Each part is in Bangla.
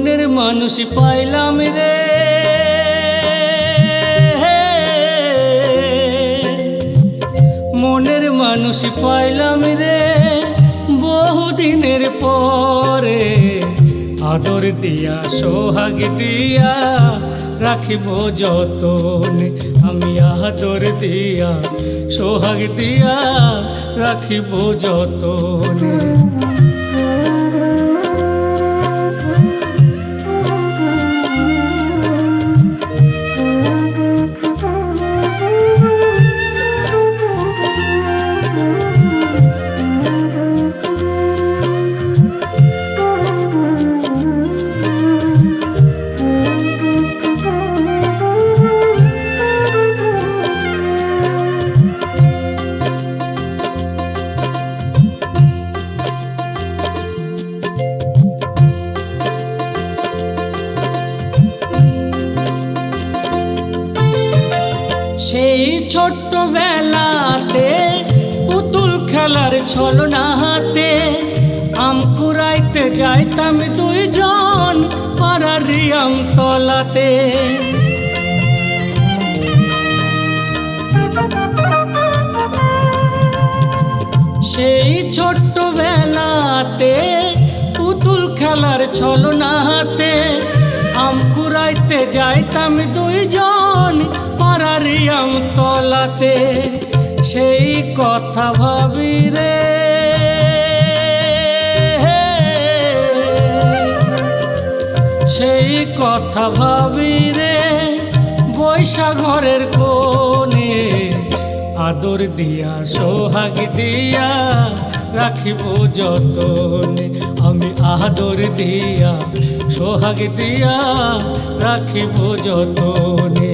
মনের মানুষ পাইলাম রে, মনের মানুষ পাইলাম রে বহুদিনের পরে। আদর দিয়া সোহাগ দিয়া রাখিব যতনে, আমি আদর দিয়া সোহাগ দিয়া রাখিব যতনে। সেই ছোট্টবেলাতে পুতুল খেলার ছলনাতে আম কুড়াইতে যাইতাম দুইজন পাড়ার আমতলাতে। সেই ছোট্টবেলাতে পুতুল খেলার ছলনাতে আম কুড়াইতে যাইতাম দুইজন পাড়ার আমতলাতে। সেই কথা ভাবি রে, সেই কথা ভাবি রে বৈশা ঘরের কোণে। আদর দিয়া সোহাগ দিয়া রাখিব যতনে, আমি আদর দিয়া সোহাগ দিয়া রাখিব যতনে।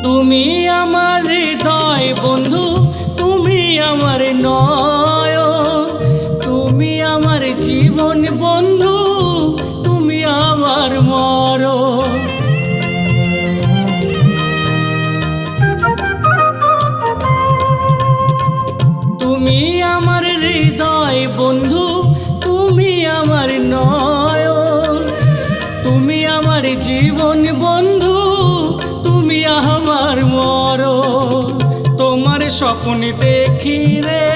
তুমি আমার হৃদয় বন্ধু, তুমি আমার নয়ন, তুমি আমার জীবন বন্ধু, তুমি আমার মরণ। তুমি আমার হৃদয় বন্ধু, তুমি আমার নয়ন, তুমি আমার জীবন বন্ধু, তুমি আমার মরণ। তোমার স্বপ্ন দেখি রে,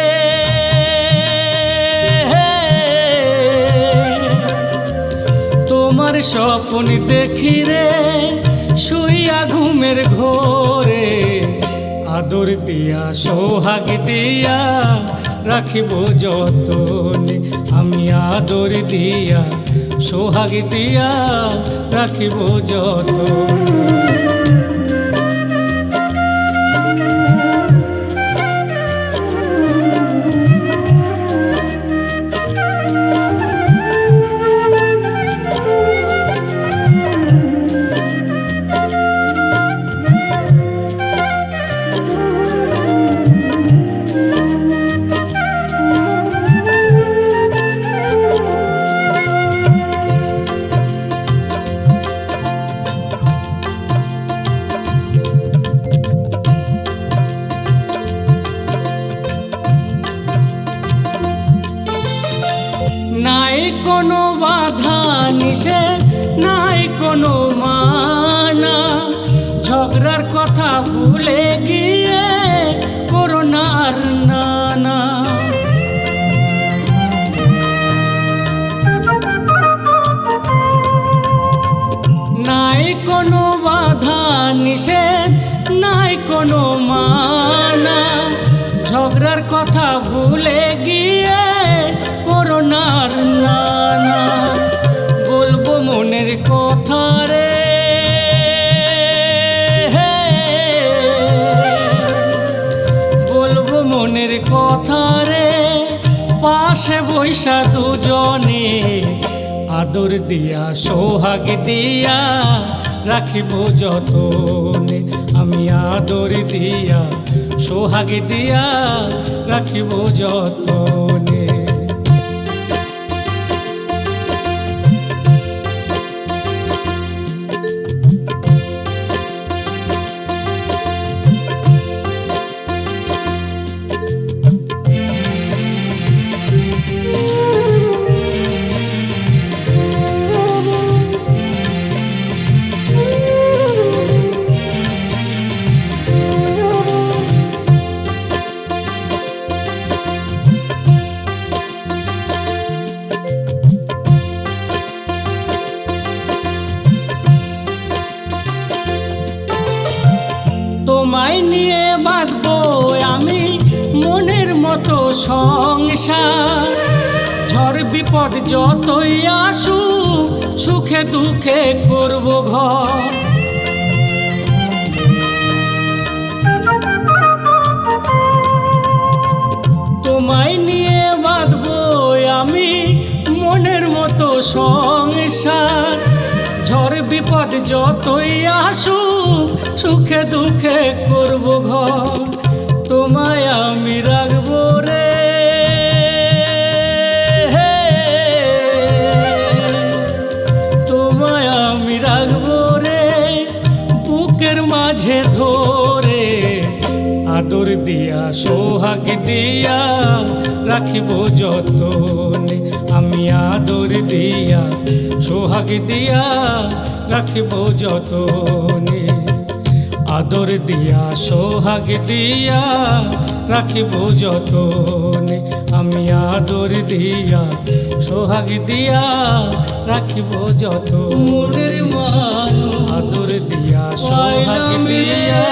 তোমার স্বপ্ন দেখি রে শুইয়া ঘুমের ঘোরে। আদর দিয়া সোহাগ দিয়া রাখিব যতনে, আমি আদর দিয়া সোহাগ দিয়া রাখিব যতনে। নাই কোনো বাধা নিষেধ, নাই কোনো মানা, ঝগড়ার কথা ভুলে গিয়ে করোনার নানা। নাই কোনো বাধা নিষেধ, নাই কোনো মানা, ঝগড়ার কথা ভুলে গিয়ে করোনার নানা। বলবো মনের কথা রে, বলবো মনের কথা রে পাশে বৈশা দুজনে। আদর দিয়া সোহাগ দিয়া রাখিব যতনে, আমি আদর দিয়া সোহাগ দিয়া রাখিব যতনে। তোমায় নিয়ে বাঁধবো আমি মনের মতো সংসার, ঝড় বিপদ যতই আসুক সুখে দুঃখে করব ঘর। তোমায় নিয়ে বাঁধবো আমি মনের মতো সংসার, ঝড় বিপদ যতই আসুক সুখে দুঃখে করব ঘর। তোমায় আমি রাখবো রে, তোমায় আমি রাখবো রে বুকের মাঝে ধরে, আদর দিয়া সোহাগ দিয়া রাখিব যতনে, আমি আদর দিয়া সোহাগ দিয়া রাখিব যতনে। আদর দিয়া সোহাগ দিয়া রাখিব যতনে, আমি আদর দিয়া সোহাগ দিয়া রাখিব যতনে। মনের মানুষ আদর দিয়া সোহাগ দিয়া